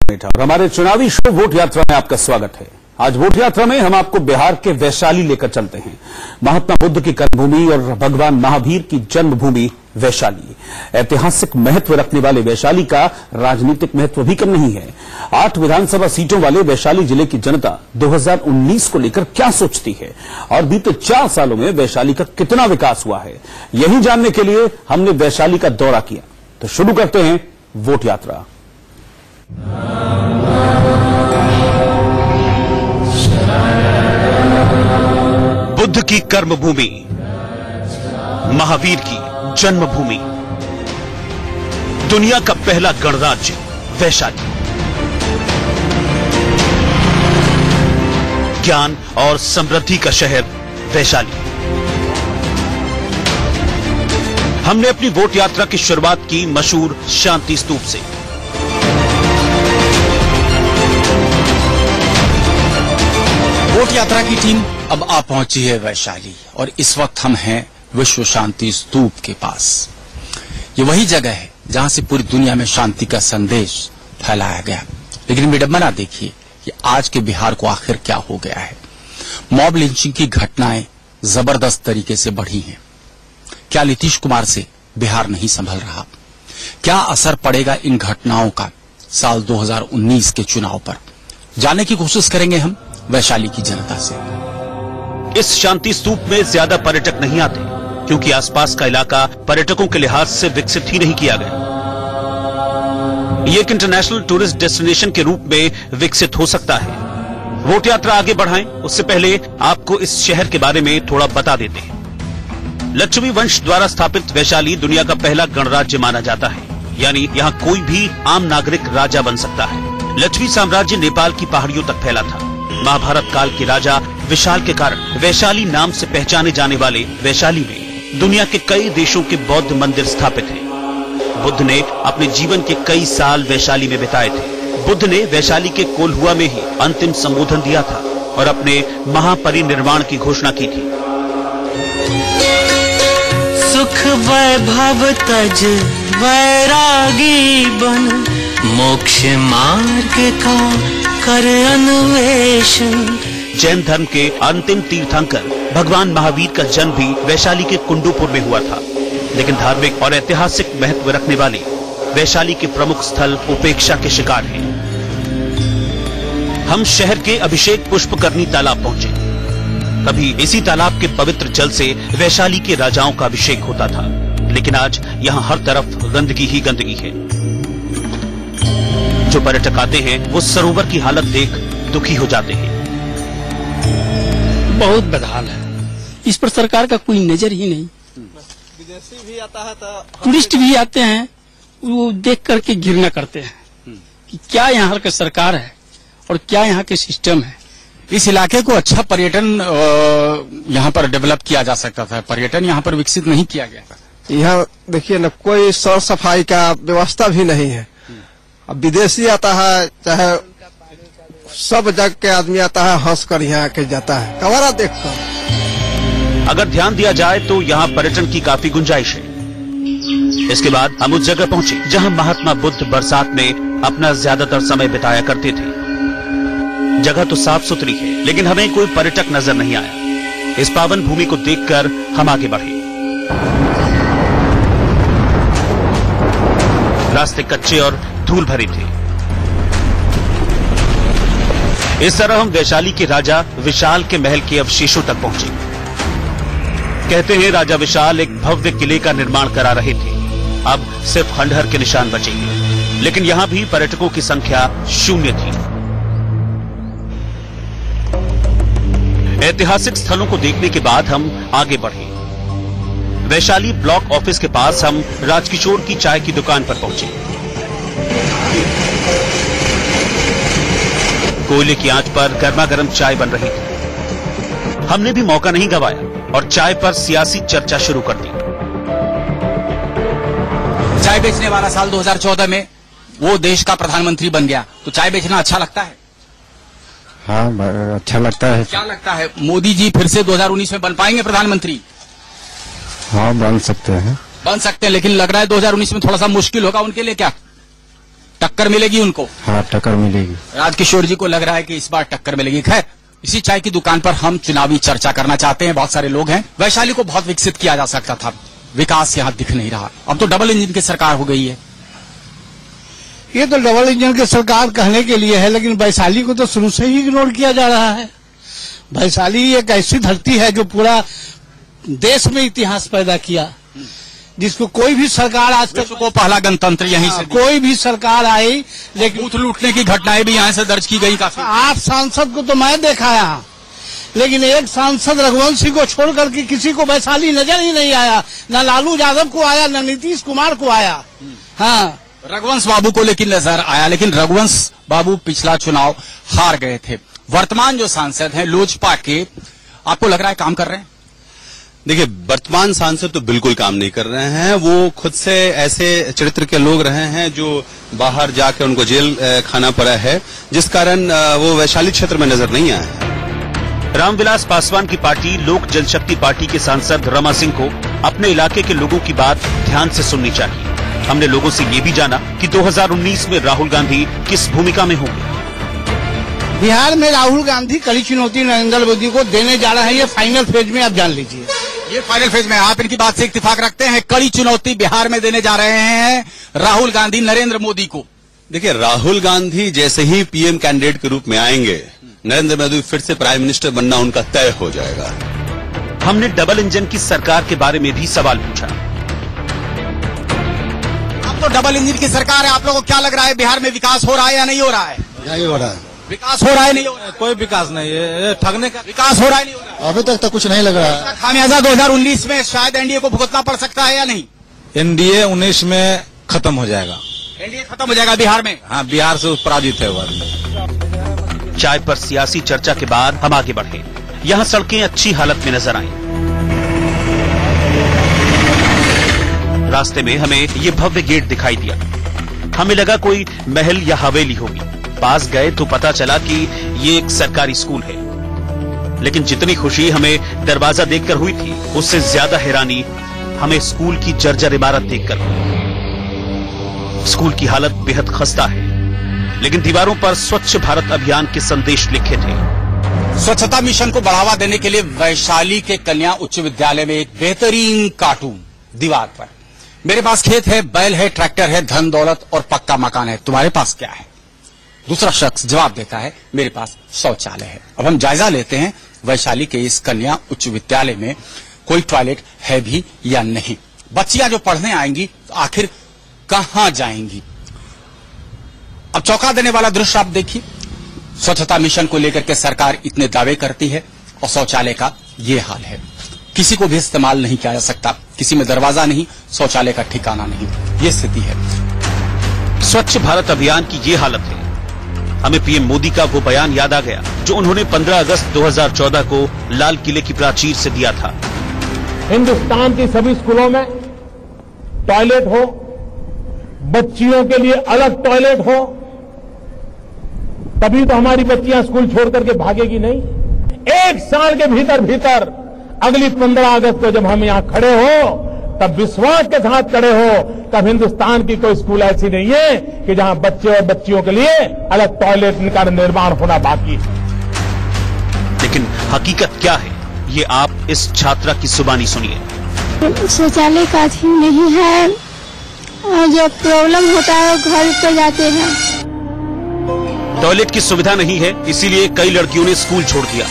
और हमारे चुनावी शो वोट यात्रा में आपका स्वागत है। आज वोट यात्रा में हम आपको बिहार के वैशाली लेकर चलते हैं। महात्मा बुद्ध की कर्मभूमि और भगवान महावीर की जन्मभूमि वैशाली। ऐतिहासिक महत्व रखने वाले वैशाली का राजनीतिक महत्व भी कम नहीं है। 8 विधानसभा सीटों वाले वैशाली जिले की जनता 2019 को लेकर क्या सोचती है और बीते 4 सालों में वैशाली का कितना विकास हुआ है, यही जानने के लिए हमने वैशाली का दौरा किया। तो शुरू करते हैं वोट यात्रा। बुद्ध की कर्मभूमि, महावीर की जन्मभूमि, दुनिया का पहला गणराज्य वैशाली। ज्ञान और समृद्धि का शहर वैशाली। हमने अपनी वोट यात्रा की शुरुआत की मशहूर शांति स्तूप से। वोट यात्रा की टीम अब आ पहुंची है वैशाली और इस वक्त हम हैं विश्व शांति स्तूप के पास। ये वही जगह है जहां से पूरी दुनिया में शांति का संदेश फैलाया गया। लेकिन विडंबना देखिए कि आज के बिहार को आखिर क्या हो गया है। मॉब लिंचिंग की घटनाएं जबरदस्त तरीके से बढ़ी हैं। क्या नीतीश कुमार से बिहार नहीं संभल रहा? क्या असर पड़ेगा इन घटनाओं का साल 2019 के चुनाव पर? जानने की कोशिश करेंगे हम वैशाली की जनता से। इस शांति स्तूप में ज्यादा पर्यटक नहीं आते क्योंकि आसपास का इलाका पर्यटकों के लिहाज से विकसित ही नहीं किया गया। ये एक इंटरनेशनल टूरिस्ट डेस्टिनेशन के रूप में विकसित हो सकता है। वोट यात्रा आगे बढ़ाएं उससे पहले आपको इस शहर के बारे में थोड़ा बता देते हैं। लक्ष्मी वंश द्वारा स्थापित वैशाली दुनिया का पहला गणराज्य माना जाता है, यानी यहाँ कोई भी आम नागरिक राजा बन सकता है। लक्ष्मी साम्राज्य नेपाल की पहाड़ियों तक फैला था। महाभारत काल के राजा विशाल के कारण वैशाली नाम से पहचाने जाने वाले वैशाली में दुनिया के कई देशों के बौद्ध मंदिर स्थापित हैं। बुद्ध ने अपने जीवन के कई साल वैशाली में बिताए थे। बुद्ध ने वैशाली के कोल्हुआ में ही अंतिम संबोधन दिया था और अपने महापरिनिर्वाण की घोषणा की थी। सुख वैभव तज वैरागी बन, मोक्ष मार्ग का कर अन्वेषण। जैन धर्म के अंतिम तीर्थंकर भगवान महावीर का जन्म भी वैशाली के कुंडूपुर में हुआ था। लेकिन धार्मिक और ऐतिहासिक महत्व रखने वाले वैशाली के प्रमुख स्थल उपेक्षा के शिकार हैं। हम शहर के अभिषेक पुष्पकरनी तालाब पहुंचे। कभी इसी तालाब के पवित्र जल से वैशाली के राजाओं का अभिषेक होता था, लेकिन आज यहाँ हर तरफ गंदगी ही गंदगी है। जो पर्यटक आते हैं वो सरोवर की हालत देख दुखी हो जाते हैं। बहुत बदहाल है, इस पर सरकार का कोई नजर ही नहीं। विदेशी भी आता है तो टूरिस्ट भी आते हैं, वो देख करके घृणा करते हैं कि क्या यहाँ का सरकार है और क्या यहाँ के सिस्टम है। इस इलाके को अच्छा पर्यटन यहाँ पर डेवलप किया जा सकता था। पर्यटन यहाँ पर विकसित नहीं किया गया था। यहाँ देखिए न, कोई साफ सफाई का व्यवस्था भी नहीं है। अब विदेशी आता है, चाहे सब जगह के आदमी आता है, हंस कर यहाँ के जाता है कवारा देख कर। अगर ध्यान दिया जाए तो यहाँ पर्यटन की काफी गुंजाइश है। इसके बाद हम उस जगह पहुंचे जहाँ महात्मा बुद्ध बरसात में अपना ज्यादातर समय बिताया करते थे। जगह तो साफ सुथरी है, लेकिन हमें कोई पर्यटक नजर नहीं आया। इस पावन भूमि को देखकर हम आगे बढ़े। रास्ते कच्चे और धूल भरे थे। इस तरह हम वैशाली के राजा विशाल के महल के अवशेषों तक पहुंचे। कहते हैं राजा विशाल एक भव्य किले का निर्माण करा रहे थे। अब सिर्फ खंडहर के निशान बचेंगे, लेकिन यहाँ भी पर्यटकों की संख्या शून्य थी। ऐतिहासिक स्थलों को देखने के बाद हम आगे बढ़े। वैशाली ब्लॉक ऑफिस के पास हम राजकिशोर की चाय की दुकान पर पहुंचे। कोयले की आंच पर गर्मा गर्म चाय बन रही थी। हमने भी मौका नहीं गंवाया और चाय पर सियासी चर्चा शुरू कर दी। चाय बेचने वाला साल 2014 में वो देश का प्रधानमंत्री बन गया, तो चाय बेचना अच्छा लगता है? हाँ, अच्छा लगता है। क्या लगता है, मोदी जी फिर से 2019 में बन पाएंगे प्रधानमंत्री? हाँ, बन सकते हैं। बन सकते हैं, लेकिन लग रहा है 2019 में थोड़ा सा मुश्किल होगा उनके लिए। क्या टक्कर मिलेगी उनको? हाँ, टक्कर मिलेगी। राजकिशोर जी को लग रहा है कि इस बार टक्कर मिलेगी। खैर, इसी चाय की दुकान पर हम चुनावी चर्चा करना चाहते हैं। बहुत सारे लोग हैं। वैशाली को बहुत विकसित किया जा सकता था, विकास यहाँ दिख नहीं रहा। अब तो डबल इंजन की सरकार हो गई है। ये तो डबल इंजन की सरकार कहने के लिए है, लेकिन वैशाली को तो शुरू से ही इग्नोर किया जा रहा है। वैशाली एक ऐसी धरती है जो पूरा देश में इतिहास पैदा किया, जिसको कोई भी सरकार आज तक को पहला गणतंत्र यहीं से कोई भी सरकार आई, लेकिन बूथ लूटने की घटनाएं भी यहाँ से दर्ज की गई काफी। 8 सांसद को तो मैं देखा यहाँ, लेकिन एक सांसद रघुवंशी को छोड़ करके किसी को वैशाली नजर ही नहीं आया। न लालू यादव को आया, न नीतीश कुमार को आया। हाँ, रघुवंश बाबू को लेकिन नजर आया, लेकिन रघुवंश बाबू पिछला चुनाव हार गए थे। वर्तमान जो सांसद हैं लोजपा के, आपको लग रहा है काम कर रहे हैं? देखिए, वर्तमान सांसद तो बिल्कुल काम नहीं कर रहे हैं। वो खुद से ऐसे चरित्र के लोग रहे हैं जो बाहर जाके उनको जेल खाना पड़ा है, जिस कारण वो वैशाली क्षेत्र में नजर नहीं आए हैं। रामविलास पासवान की पार्टी लोक जनशक्ति पार्टी के सांसद रमा सिंह को अपने इलाके के लोगों की बात ध्यान से सुननी चाहिए। हमने लोगों से ये भी जाना कि 2019 में राहुल गांधी किस भूमिका में होंगे। बिहार में राहुल गांधी कड़ी चुनौती नरेंद्र मोदी को देने जा रहे हैं। ये फाइनल फेज में आप जान लीजिए। ये फाइनल फेज में आप इनकी बात से इत्तेफाक रखते हैं? कड़ी चुनौती बिहार में देने जा रहे हैं राहुल गांधी नरेंद्र मोदी को। देखिए, राहुल गांधी जैसे ही पीएम कैंडिडेट के रूप में आएंगे, नरेंद्र मोदी फिर से प्राइम मिनिस्टर बनना उनका तय हो जाएगा। हमने डबल इंजन की सरकार के बारे में भी सवाल पूछा। अब तो डबल इंजन की सरकार है, आप लोगों को क्या लग रहा है बिहार में विकास हो रहा है या नहीं हो रहा है? नहीं हो रहा है। विकास हो रहा है नहीं हो रहा है? कोई विकास नहीं है, ठगने का विकास हो रहा है नहीं हो रहा है? अभी तक तो कुछ नहीं लग रहा है। खामियाजा 2019 में शायद एनडीए को भुगतना पड़ सकता है या नहीं? एनडीए 19 में खत्म हो जाएगा। एनडीए खत्म हो जाएगा बिहार में? हाँ, बिहार से पराजित है वो। चाय पर सियासी चर्चा के बाद हम आगे बढ़े। यहाँ सड़कें अच्छी हालत में नजर आईं। रास्ते में हमें ये भव्य गेट दिखाई दिया। हमें लगा कोई महल या हवेली होगी। पास गए तो पता चला कि ये एक सरकारी स्कूल है। लेकिन जितनी खुशी हमें दरवाजा देखकर हुई थी, उससे ज्यादा हैरानी हमें स्कूल की जर्जर इमारत देखकर हुई। स्कूल की हालत बेहद खस्ता है, लेकिन दीवारों पर स्वच्छ भारत अभियान के संदेश लिखे थे। स्वच्छता मिशन को बढ़ावा देने के लिए वैशाली के कन्या उच्च विद्यालय में एक बेहतरीन कार्टून दीवार पर। मेरे पास खेत है, बैल है, ट्रैक्टर है, धन दौलत और पक्का मकान है, तुम्हारे पास क्या है? दूसरा शख्स जवाब देता है, मेरे पास शौचालय है। अब हम जायजा लेते हैं वैशाली के इस कन्या उच्च विद्यालय में कोई टॉयलेट है भी या नहीं। बच्चियां जो पढ़ने आएंगी तो आखिर कहां जाएंगी? अब चौंका देने वाला दृश्य आप देखिए। स्वच्छता मिशन को लेकर के सरकार इतने दावे करती है और शौचालय का ये हाल है। किसी को भी इस्तेमाल नहीं किया जा सकता, किसी में दरवाजा नहीं, शौचालय का ठिकाना नहीं, ये स्थिति है। स्वच्छ भारत अभियान की ये हालत है। हमें पीएम मोदी का वो बयान याद आ गया जो उन्होंने 15 अगस्त 2014 को लाल किले की प्राचीर से दिया था। हिंदुस्तान की सभी स्कूलों में टॉयलेट हो, बच्चियों के लिए अलग टॉयलेट हो, तभी तो हमारी बच्चियां स्कूल छोड़ करके भागेगी नहीं। 1 साल के भीतर अगली 15 अगस्त को जब हम यहां खड़े हो, तब विश्वास के साथ खड़े हो, तब हिंदुस्तान की कोई स्कूल ऐसी नहीं है कि जहां बच्चे और बच्चियों के लिए अलग टॉयलेट का निर्माण होना बाकी है। लेकिन हकीकत क्या है, ये आप इस छात्रा की जुबानी सुनिए। शौचालय का थीम नहीं है, जो प्रॉब्लम होता है घर पर जाते हैं। टॉयलेट की सुविधा नहीं है, इसीलिए कई लड़कियों ने स्कूल छोड़ दिया।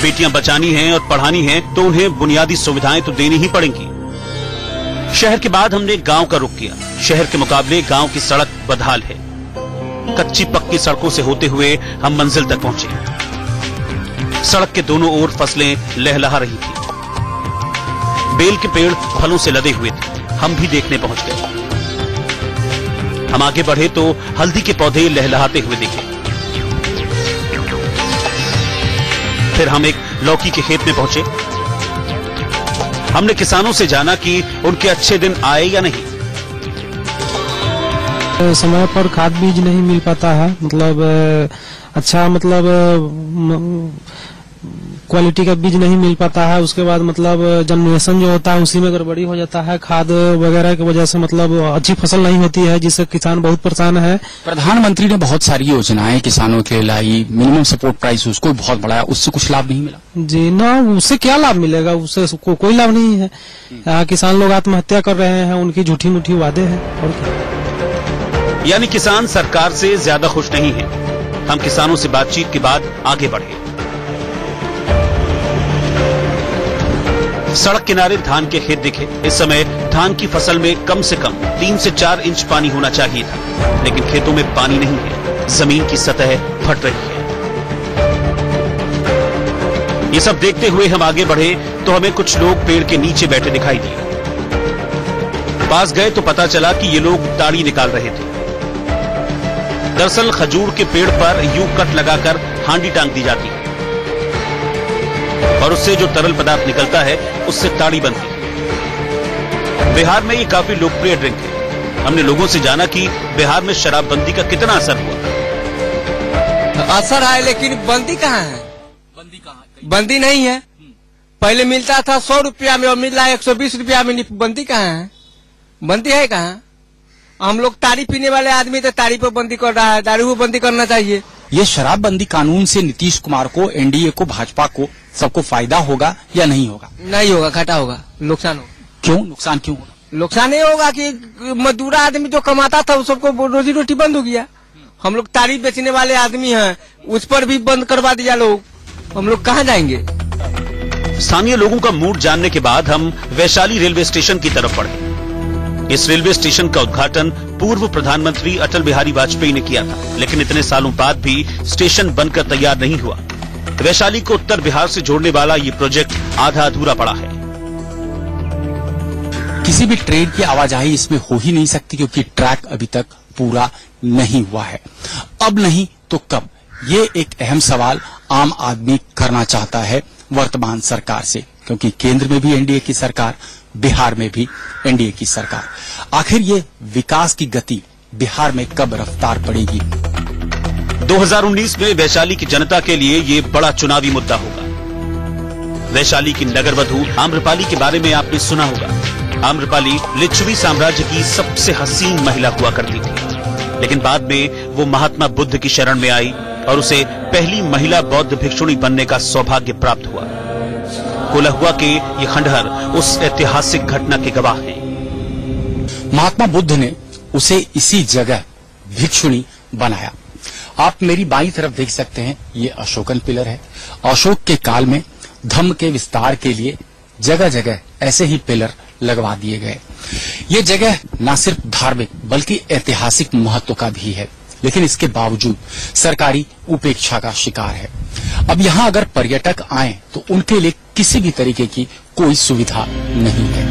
बेटियां बचानी हैं और पढ़ानी हैं तो उन्हें बुनियादी सुविधाएं तो देनी ही पड़ेंगी। शहर के बाद हमने गांव का रुख किया। शहर के मुकाबले गांव की सड़क बदहाल है। कच्ची पक्की सड़कों से होते हुए हम मंजिल तक पहुंचे। सड़क के दोनों ओर फसलें लहलहा रही थी। बेल के पेड़ फलों से लदे हुए थे। हम भी देखने पहुंच गए। हम आगे बढ़े तो हल्दी के पौधे लहलहाते हुए दिखे। फिर हम एक लौकी के खेत में पहुंचे। हमने किसानों से जाना कि उनके अच्छे दिन आए या नहीं। समय पर खाद बीज नहीं मिल पाता है, मतलब अच्छा मतलब क्वालिटी का बीज नहीं मिल पाता है। उसके बाद मतलब जनरेशन जो होता है उसी में गड़बड़ी हो जाता है। खाद वगैरह की वजह से मतलब अच्छी फसल नहीं होती है, जिससे किसान बहुत परेशान है। प्रधानमंत्री ने बहुत सारी योजनाएं किसानों के लिए लाई, मिनिमम सपोर्ट प्राइस उसको भी बहुत बढ़ाया, उससे कुछ लाभ नहीं मिला? जी ना, उससे क्या लाभ मिलेगा? उससे कोई लाभ नहीं है। यहाँ किसान लोग आत्महत्या कर रहे हैं, उनकी झूठी मूठी वादे हैं। और क्या? यानी किसान सरकार से ज्यादा खुश नहीं है। हम किसानों से बातचीत के बाद आगे बढ़े। सड़क किनारे धान के खेत दिखे। इस समय धान की फसल में कम से कम 3 से 4 इंच पानी होना चाहिए था, लेकिन खेतों में पानी नहीं है। जमीन की सतह फट रही है। ये सब देखते हुए हम आगे बढ़े तो हमें कुछ लोग पेड़ के नीचे बैठे दिखाई दिए। पास गए तो पता चला कि ये लोग ताड़ी निकाल रहे थे। दरअसल खजूर के पेड़ पर यूं कट लगाकर हांडी टांग दी जाती है और उससे जो तरल पदार्थ निकलता है उससे ताड़ी बनती है। बिहार में ये काफी लोकप्रिय ड्रिंक है। हमने लोगों से जाना कि बिहार में शराबबंदी का कितना असर हुआ। असर है, लेकिन बंदी कहाँ है? बंदी नहीं है। पहले मिलता था 100 रुपया में और मिल रहा है 120 रुपया में। बंदी कहाँ है? बंदी है कहाँ? हम लोग ताड़ी पीने वाले आदमी तो ताड़ी पर बंदी कर रहा है, दारू पर बंदी करना चाहिए। ये शराबबंदी कानून से नीतीश कुमार को, एनडीए को, भाजपा को, सबको फायदा होगा या नहीं होगा? नहीं होगा, घाटा होगा, नुकसान होगा। क्यों नुकसान क्यों होगा? नुकसान ये होगा कि मजदूर आदमी जो कमाता था उस सबको रोजी रोटी बंद हो गया। हम लोग ताड़ी बेचने वाले आदमी हैं, उस पर भी बंद करवा दिया लोग। हम लोग कहाँ जाएंगे? स्थानीय लोगों का मूड जानने के बाद हम वैशाली रेलवे स्टेशन की तरफ बढ़े। इस रेलवे स्टेशन का उद्घाटन पूर्व प्रधानमंत्री अटल बिहारी वाजपेयी ने किया था, लेकिन इतने सालों बाद भी स्टेशन बनकर तैयार नहीं हुआ। वैशाली को उत्तर बिहार से जोड़ने वाला ये प्रोजेक्ट आधा अधूरा पड़ा है। किसी भी ट्रेन की आवाजाही इसमें हो ही नहीं सकती, क्योंकि ट्रैक अभी तक पूरा नहीं हुआ है। अब नहीं तो कब, ये एक अहम सवाल आम आदमी करना चाहता है वर्तमान सरकार से, क्योंकि केंद्र में भी एनडीए की सरकार, बिहार में भी एनडीए की सरकार। आखिर ये विकास की गति बिहार में कब रफ्तार पड़ेगी? 2019 में वैशाली की जनता के लिए ये बड़ा चुनावी मुद्दा होगा। वैशाली की नगरवधु आम्रपाली के बारे में आपने सुना होगा। आम्रपाली लिच्छवी साम्राज्य की सबसे हसीन महिला हुआ करती थी, लेकिन बाद में वो महात्मा बुद्ध की शरण में आई और उसे पहली महिला बौद्ध भिक्षुणी बनने का सौभाग्य प्राप्त हुआ। कोल्हुआ के ये खंडहर उस ऐतिहासिक घटना के गवाह हैं। महात्मा बुद्ध ने उसे इसी जगह भिक्षुणी बनाया। आप मेरी बाईं तरफ देख सकते हैं, ये अशोकन पिलर है। अशोक के काल में धम्म के विस्तार के लिए जगह जगह ऐसे ही पिलर लगवा दिए गए। ये जगह न सिर्फ धार्मिक बल्कि ऐतिहासिक महत्व का भी है, लेकिन इसके बावजूद सरकारी उपेक्षा का शिकार है। अब यहाँ अगर पर्यटक आए तो उनके लिए किसी भी तरीके की कोई सुविधा नहीं है।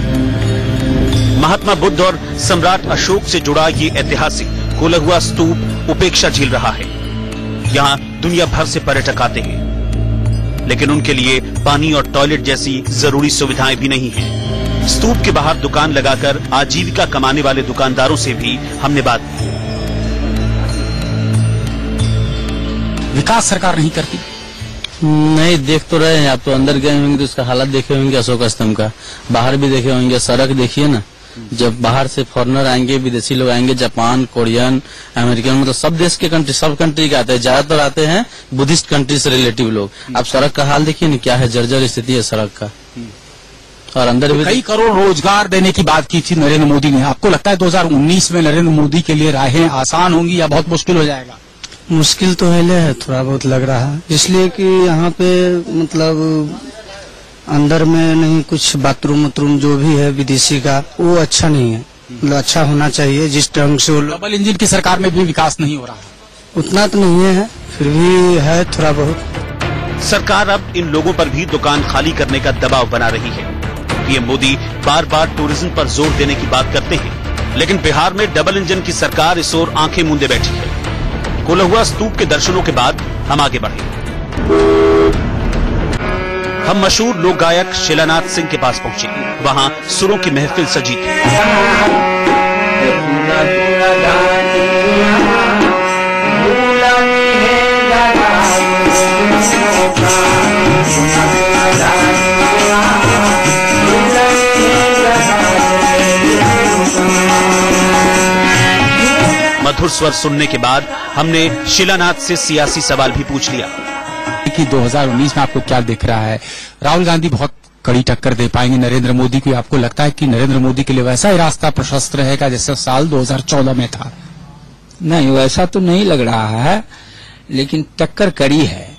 महात्मा बुद्ध और सम्राट अशोक से जुड़ा ये ऐतिहासिक कोल्हुआ स्तूप उपेक्षा झेल रहा है। यहाँ दुनिया भर से पर्यटक आते हैं, लेकिन उनके लिए पानी और टॉयलेट जैसी जरूरी सुविधाएं भी नहीं हैं। स्तूप के बाहर दुकान लगाकर आजीविका कमाने वाले दुकानदारों से भी हमने बात की। विकास सरकार नहीं करती? नहीं, देख तो रहे हैं। आप तो अंदर गए होंगे तो उसका हालत देखे होंगे अशोक स्तंभ का, बाहर भी देखे होंगे। सड़क देखिए ना, जब बाहर से फॉरेनर आएंगे, विदेशी लोग आएंगे, जापान, कोरियन, अमेरिकन, मतलब सब देश के कंट्री, सब कंट्री के आते हैं। ज्यादातर आते हैं बुद्धिस्ट कंट्री से रिलेटिव लोग। आप सड़क का हाल देखिए ना, क्या है, जर्जर स्थिति है सड़क का। और अंदर भी कई करोड़ रोजगार देने की बात की थी नरेंद्र मोदी ने। आपको लगता है 2019 में नरेंद्र मोदी के लिए राहें आसान होंगी या बहुत मुश्किल हो जाएगा? मुश्किल तो है, थोड़ा बहुत लग रहा है, इसलिए कि यहाँ पे मतलब अंदर में नहीं, कुछ बाथरूम जो भी है विदेशी का, वो अच्छा नहीं है। मतलब अच्छा होना चाहिए जिस ढंग से। डबल इंजन की सरकार में भी विकास नहीं हो रहा है। उतना तो नहीं है, फिर भी है थोड़ा बहुत। सरकार अब इन लोगों पर भी दुकान खाली करने का दबाव बना रही है। पीएम मोदी बार बार टूरिज्म पर जोर देने की बात करते हैं, लेकिन बिहार में डबल इंजन की सरकार इस ओर आंखें मूंदे बैठी है। कोल्हुआ स्तूप के दर्शनों के बाद हम आगे बढ़े। हम मशहूर लोक गायक शिलानाथ सिंह के पास पहुंचे। वहां सुरों की महफिल सजी थी। मधुर स्वर सुनने के बाद हमने शिलानाथ से सियासी सवाल भी पूछ लिया कि 2019 में आपको क्या दिख रहा है? राहुल गांधी बहुत कड़ी टक्कर दे पाएंगे नरेंद्र मोदी को? आपको लगता है कि नरेंद्र मोदी के लिए वैसा ही रास्ता प्रशस्त रहेगा जैसे साल 2014 में था? नहीं, वैसा तो नहीं लग रहा है, लेकिन टक्कर कड़ी है,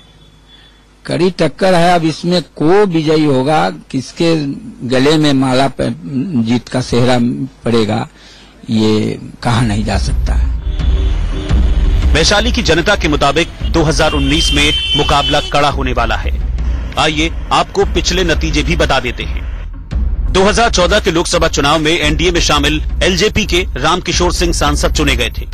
कड़ी टक्कर है। अब इसमें को विजयी होगा, किसके गले में माला पे जीत का सेहरा पड़ेगा, ये कहा नहीं जा सकता है। वैशाली की जनता के मुताबिक 2019 में मुकाबला कड़ा होने वाला है। आइए आपको पिछले नतीजे भी बता देते हैं। 2014 के लोकसभा चुनाव में एनडीए में शामिल एलजेपी के रामकिशोर सिंह सांसद चुने गए थे।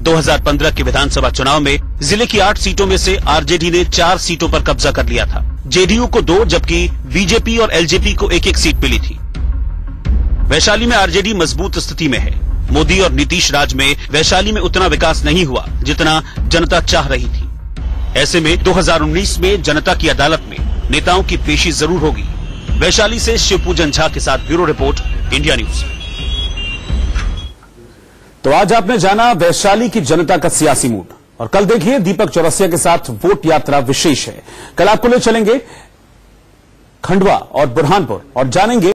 2015 के विधानसभा चुनाव में जिले की 8 सीटों में से आरजेडी ने 4 सीटों पर कब्जा कर लिया था। जेडीयू को 2 जबकि बीजेपी और एलजेपी को 1-1 सीट मिली थी। वैशाली में आरजेडी मजबूत स्थिति में है। मोदी और नीतीश राज में वैशाली में उतना विकास नहीं हुआ जितना जनता चाह रही थी। ऐसे में 2019 में जनता की अदालत में नेताओं की पेशी जरूर होगी। वैशाली से शिवपूजन झा के साथ ब्यूरो रिपोर्ट, इंडिया न्यूज। तो आज आपने जाना वैशाली की जनता का सियासी मूड, और कल देखिए दीपक चौरसिया के साथ वोट यात्रा विशेष है। कल आपको ले चलेंगे खंडवा और बुरहानपुर और जानेंगे